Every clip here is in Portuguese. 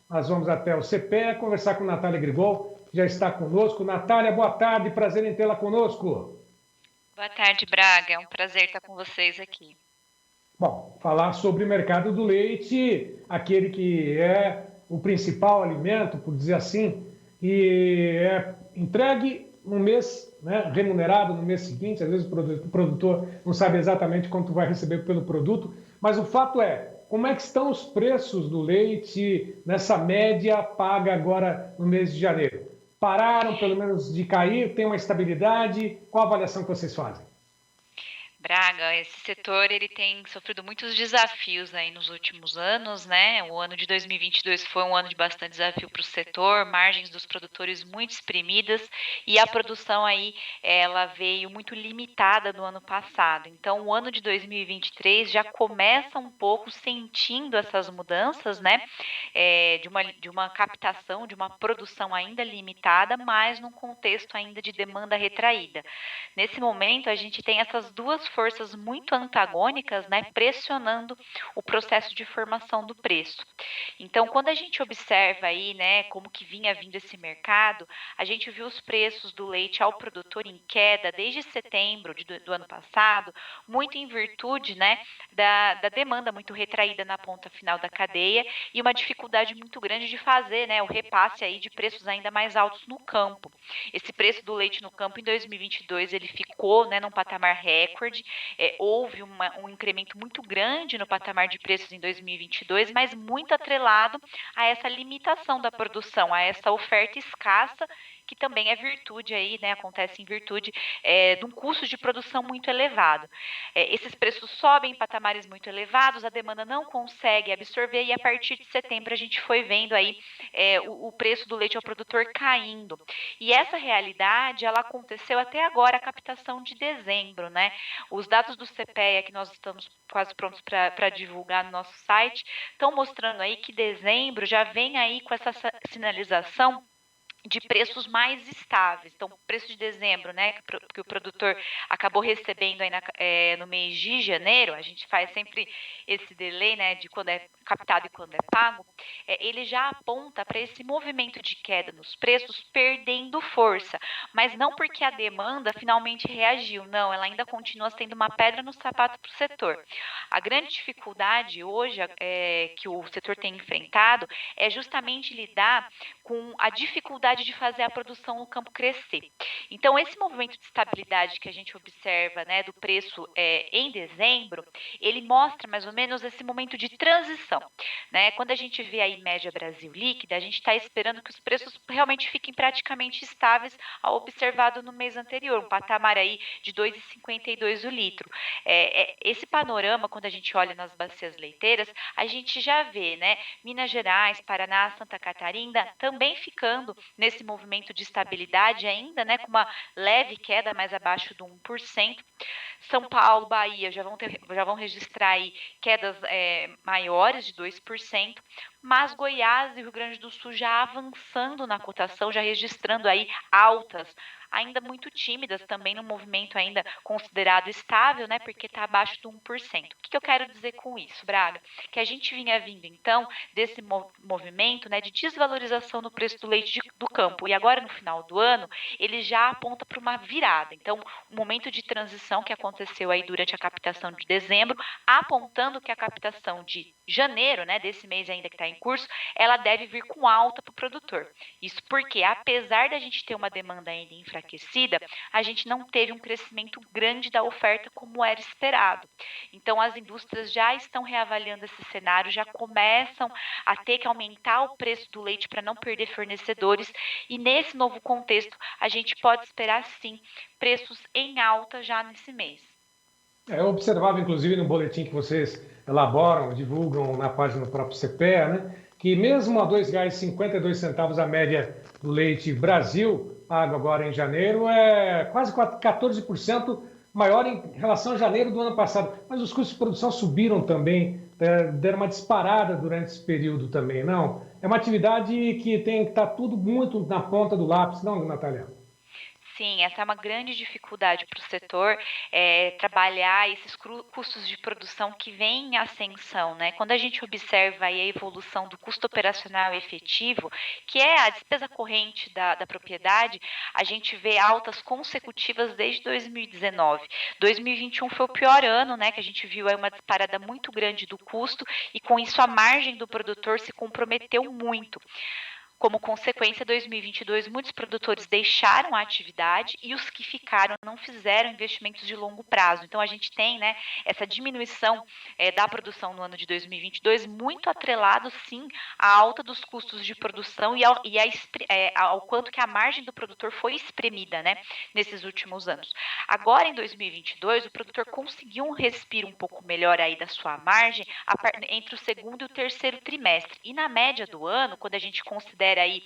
nós vamos até o CPEA conversar com Natália Grigol, que já está conosco. Natália, boa tarde, prazer em tê-la conosco. Boa tarde, Braga. É um prazer estar com vocês aqui. Bom, falar sobre o mercado do leite, aquele que é o principal alimento, por dizer assim, e é entregue no mês, né, remunerado no mês seguinte. Às vezes o produtor não sabe exatamente quanto vai receber pelo produto, mas o fato é, como é que estão os preços do leite nessa média paga agora no mês de janeiro? Pararam pelo menos de cair? Tem uma estabilidade? Qual a avaliação que vocês fazem? Braga, esse setor ele tem sofrido muitos desafios aí nos últimos anos, né? O ano de 2022 foi um ano de bastante desafio para o setor, margens dos produtores muito exprimidas e a produção aí ela veio muito limitada no ano passado. Então, o ano de 2023 já começa um pouco sentindo essas mudanças, né? De uma captação, de uma produção ainda limitada, mas num contexto ainda de demanda retraída. Nesse momento, a gente tem essas duas forças muito antagônicas, né, pressionando o processo de formação do preço. Então, quando a gente observa aí, né, como que vinha vindo esse mercado, a gente viu os preços do leite ao produtor em queda desde setembro do ano passado, muito em virtude, né, da demanda muito retraída na ponta final da cadeia e uma dificuldade muito grande de fazer, né, o repasse aí de preços ainda mais altos no campo. Esse preço do leite no campo em 2022 ele ficou, né, num patamar recorde. Houve um incremento muito grande no patamar de preços em 2022, mas muito atrelado a essa limitação da produção, a essa oferta escassa, que também é virtude aí, né, acontece em virtude de um custo de produção muito elevado. Esses preços sobem em patamares muito elevados, a demanda não consegue absorver e a partir de setembro a gente foi vendo aí o preço do leite ao produtor caindo. E essa realidade, ela aconteceu até agora, a captação de dezembro, né? Os dados do CPEA, que nós estamos quase prontos para divulgar no nosso site, estão mostrando aí que dezembro já vem aí com essa sinalização de preços mais estáveis. Então, o preço de dezembro, né, que o produtor acabou recebendo aí no mês de janeiro, a gente faz sempre esse delay, né, de quando é captado e quando é pago, ele já aponta para esse movimento de queda nos preços perdendo força, mas não porque a demanda finalmente reagiu, não, ela ainda continua sendo uma pedra no sapato para o setor. A grande dificuldade hoje que o setor tem enfrentado é justamente lidar com a dificuldade de fazer a produção no campo crescer. Então, esse movimento de estabilidade que a gente observa, né, do preço em dezembro, ele mostra mais ou menos esse momento de transição, né? Quando a gente vê aí média Brasil líquida, a gente está esperando que os preços realmente fiquem praticamente estáveis ao observado no mês anterior, um patamar aí de 2,52 o litro. Esse panorama, quando a gente olha nas bacias leiteiras, a gente já vê, né, Minas Gerais, Paraná, Santa Catarina também ficando nesse movimento de estabilidade ainda, né, com uma leve queda mais abaixo do 1%. São Paulo, Bahia já vão registrar aí quedas maiores de 2%, mas Goiás e Rio Grande do Sul já avançando na cotação, já registrando aí altas, ainda muito tímidas também no movimento ainda considerado estável, né, porque está abaixo do 1%. O que eu quero dizer com isso, Braga? Que a gente vinha vindo, então, desse movimento, né, de desvalorização no preço do leite do campo, e agora no final do ano, ele já aponta para uma virada. Então, o momento de transição que aconteceu aí durante a captação de dezembro, apontando que a captação de janeiro, né, desse mês ainda que está em curso, ela deve vir com alta para o produtor. Isso porque, apesar da gente ter uma demanda ainda enfraquecida, a gente não teve um crescimento grande da oferta como era esperado. Então, as indústrias já estão reavaliando esse cenário, já começam a ter que aumentar o preço do leite para não perder fornecedores, e nesse novo contexto, a gente pode esperar, sim, preços em alta já nesse mês. Eu observava, inclusive, no boletim que vocês elaboram, divulgam na página do próprio CPEA, né, que mesmo a R$ 2,52 a média do leite Brasil, pago agora em janeiro, é quase 14% maior em relação a janeiro do ano passado. Mas os custos de produção subiram também, deram uma disparada durante esse período também, não? É uma atividade que tem que estar tudo muito na ponta do lápis, não, Natália? Sim, essa é uma grande dificuldade para o setor, trabalhar esses custos de produção que vêm em ascensão, né? Quando a gente observa aí a evolução do custo operacional efetivo, que é a despesa corrente da propriedade, a gente vê altas consecutivas desde 2019. 2021 foi o pior ano, né? Que a gente viu aí uma disparada muito grande do custo e com isso a margem do produtor se comprometeu muito. Como consequência, 2022, muitos produtores deixaram a atividade e os que ficaram não fizeram investimentos de longo prazo. Então, a gente tem, né, essa diminuição da produção no ano de 2022 muito atrelado, sim, à alta dos custos de produção ao quanto que a margem do produtor foi espremida, né, nesses últimos anos. Agora, em 2022, o produtor conseguiu um respiro um pouco melhor aí da sua margem entre o segundo e o terceiro trimestre. E na média do ano, quando a gente considera aí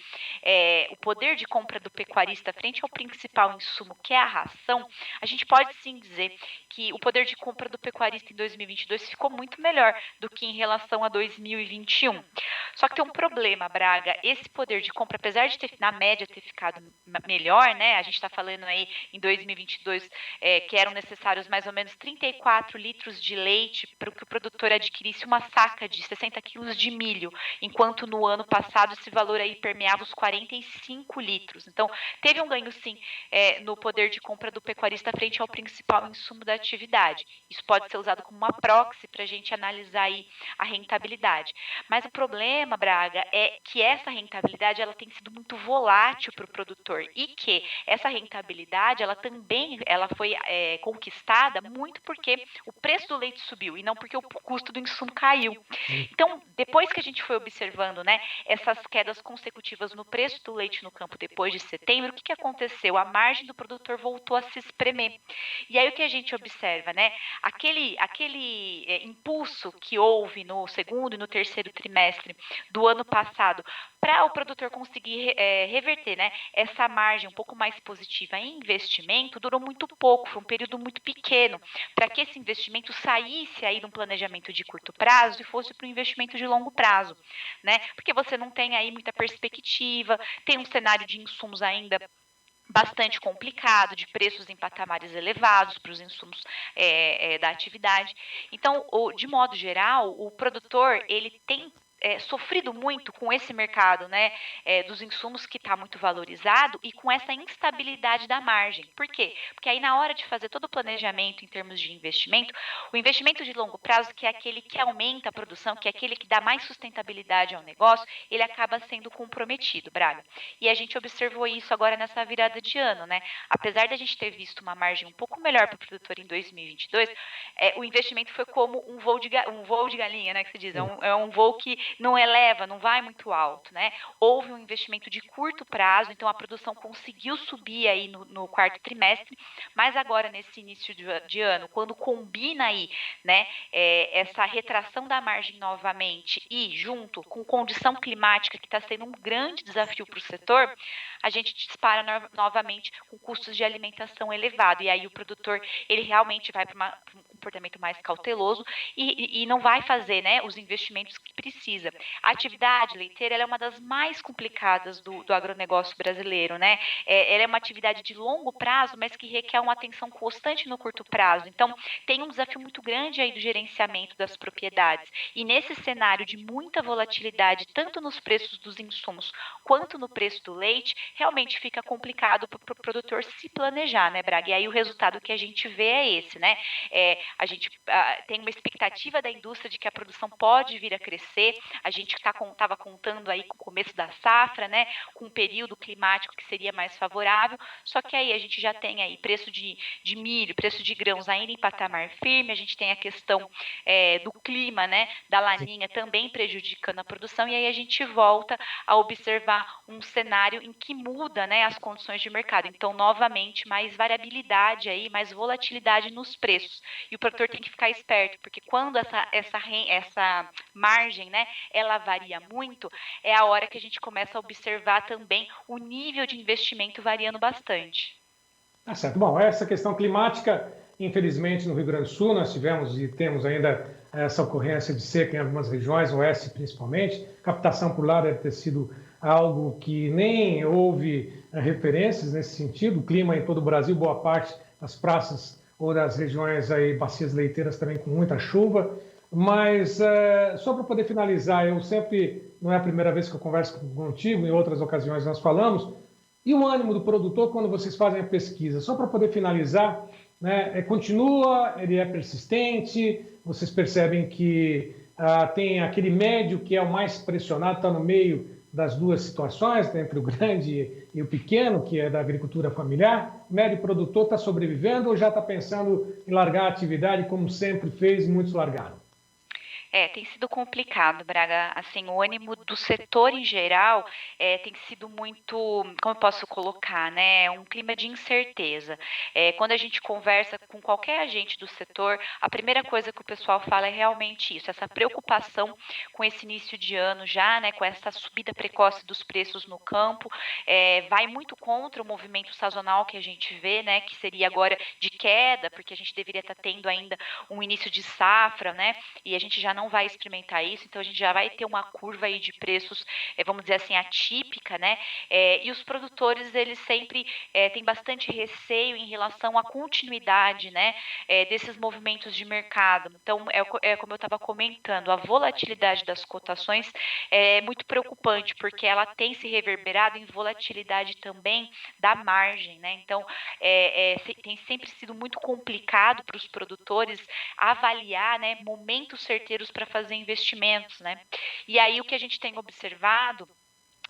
o poder de compra do pecuarista frente ao principal insumo, que é a ração, a gente pode sim dizer que o poder de compra do pecuarista em 2022 ficou muito melhor do que em relação a 2021. Só que tem um problema, Braga, esse poder de compra, apesar de na média ter ficado melhor, né, a gente está falando aí em 2022 que eram necessários mais ou menos 34 litros de leite para que o produtor adquirisse uma saca de 60 quilos de milho, enquanto no ano passado esse valor aí permeava os 45 litros. Então, teve um ganho, sim, no poder de compra do pecuarista frente ao principal insumo da atividade. Isso pode ser usado como uma proxy para a gente analisar aí a rentabilidade. Mas o problema, Braga, é que essa rentabilidade ela tem sido muito volátil para o produtor e que essa rentabilidade ela também foi conquistada muito porque o preço do leite subiu e não porque o custo do insumo caiu. Então, depois que a gente foi observando, né, essas quedas consecutivas no preço do leite no campo depois de setembro, o que aconteceu? A margem do produtor voltou a se espremer. E aí o que a gente observa, né? Aquele impulso que houve no segundo e no terceiro trimestre do ano passado para o produtor conseguir reverter, né, essa margem um pouco mais positiva em investimento, durou muito pouco, foi um período muito pequeno, para que esse investimento saísse aí de um planejamento de curto prazo e fosse para um investimento de longo prazo, né? Porque você não tem aí muita perspectiva, tem um cenário de insumos ainda bastante complicado, de preços em patamares elevados para os insumos da atividade. Então, de modo geral, o produtor ele tem sofrido muito com esse mercado, né, dos insumos que está muito valorizado e com essa instabilidade da margem. Por quê? Porque aí na hora de fazer todo o planejamento em termos de investimento, o investimento de longo prazo, que é aquele que aumenta a produção, que é aquele que dá mais sustentabilidade ao negócio, ele acaba sendo comprometido, Braga. E a gente observou isso agora nessa virada de ano, né? Apesar da gente ter visto uma margem um pouco melhor para o produtor em 2022, o investimento foi como um voo de galinha, né, que se diz, é um voo que não eleva, não vai muito alto, né? Houve um investimento de curto prazo, então a produção conseguiu subir aí no quarto trimestre, mas agora nesse início de ano, quando combina aí, né, essa retração da margem novamente e junto com condição climática que está sendo um grande desafio para o setor, a gente dispara novamente com custos de alimentação elevado e aí o produtor ele realmente vai para um comportamento mais cauteloso e não vai fazer, né, os investimentos que precisa. A atividade leiteira ela é uma das mais complicadas do agronegócio brasileiro, né? Ela é uma atividade de longo prazo, mas que requer uma atenção constante no curto prazo. Então, tem um desafio muito grande aí do gerenciamento das propriedades. E nesse cenário de muita volatilidade, tanto nos preços dos insumos quanto no preço do leite, realmente fica complicado para o produtor se planejar, né, Braga? E aí o resultado que a gente vê é esse, né? A gente tem uma expectativa da indústria de que a produção pode vir a crescer, a gente estava contando aí com o começo da safra, né, com um período climático que seria mais favorável, só que aí a gente já tem aí preço de milho, preço de grãos ainda em patamar firme, a gente tem a questão do clima, né, da laninha também prejudicando a produção, e aí a gente volta a observar um cenário em que muda, né, as condições de mercado, então novamente mais variabilidade aí, mais volatilidade nos preços, e o produtor tem que ficar esperto, porque quando essa margem, né, ela varia muito, é a hora que a gente começa a observar também o nível de investimento variando bastante. Tá certo. Bom, essa questão climática, infelizmente no Rio Grande do Sul nós tivemos e temos ainda essa ocorrência de seca em algumas regiões, oeste principalmente. Captação por lá deve ter sido algo que nem houve referências nesse sentido. O clima em todo o Brasil, boa parte das praças ou das regiões aí, bacias leiteiras também com muita chuva. Mas só para poder finalizar, eu sempre, não é a primeira vez que eu converso contigo, em outras ocasiões nós falamos, e o ânimo do produtor quando vocês fazem a pesquisa? Só para poder finalizar, né, continua, ele é persistente, vocês percebem que tem aquele médio que é o mais pressionado, está no meio das duas situações, né, entre o grande e o pequeno, que é da agricultura familiar. O médio produtor está sobrevivendo ou já está pensando em largar a atividade, como sempre fez, muitos largaram? Tem sido complicado, Braga. Assim, o ânimo do setor em geral tem sido muito, como eu posso colocar, né? Um clima de incerteza. Quando a gente conversa com qualquer agente do setor, a primeira coisa que o pessoal fala é realmente isso, essa preocupação com esse início de ano já, né? Com essa subida precoce dos preços no campo, vai muito contra o movimento sazonal que a gente vê, né? Que seria agora de queda, porque a gente deveria estar tendo ainda um início de safra, né? E a gente já não vai experimentar isso, então a gente já vai ter uma curva aí de preços, vamos dizer assim, atípica, né? E os produtores, eles sempre têm bastante receio em relação à continuidade, né? Desses movimentos de mercado. Então, como eu estava comentando, a volatilidade das cotações é muito preocupante, porque ela tem se reverberado em volatilidade também da margem, né? Então, tem sempre sido muito complicado para os produtores avaliar, né, momentos certeiros para fazer investimentos, né? E aí o que a gente tem observado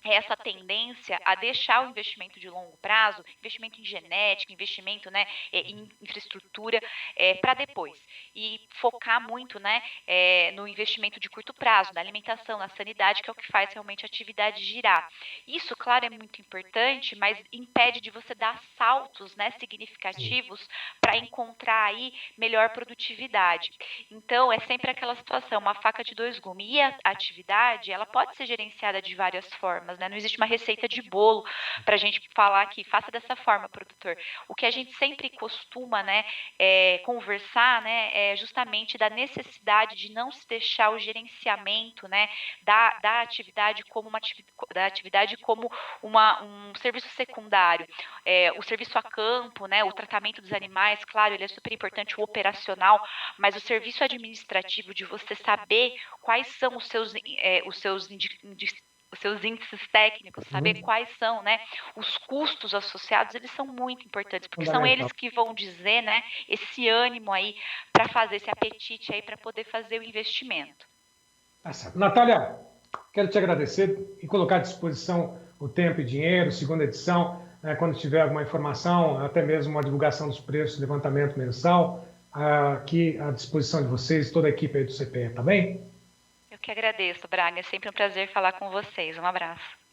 é essa tendência a deixar o investimento de longo prazo, investimento em genética, investimento, né, em infraestrutura, para depois. E focar muito, né, no investimento de curto prazo, na alimentação, na sanidade, que é o que faz realmente a atividade girar. Isso, claro, é muito importante, mas impede de você dar saltos, né, Sim. significativos para encontrar aí melhor produtividade. Então, é sempre aquela situação, uma faca de dois gumes. E a atividade, ela pode ser gerenciada de várias formas, né? Não existe uma receita de bolo para a gente falar que faça dessa forma, produtor. O que a gente sempre costuma, né, conversar, né, é justamente da necessidade de não se deixar o gerenciamento, né, da atividade como um serviço secundário. O serviço a campo, né, o tratamento dos animais, claro, ele é super importante, o operacional, mas o serviço administrativo de você saber quais são os seus índices técnicos, saber Uhum. quais são, né, os custos associados, eles são muito importantes, porque são Fundamental. eles que vão dizer, né, esse ânimo aí para fazer, esse apetite aí para poder fazer o investimento. Tá certo. Natália, quero te agradecer e colocar à disposição o tempo e dinheiro, segunda edição, né, quando tiver alguma informação, até mesmo uma divulgação dos preços, levantamento mensal, aqui à disposição de vocês, toda a equipe aí do CPE, tá bem? Eu que agradeço, Braga. É sempre um prazer falar com vocês. Um abraço.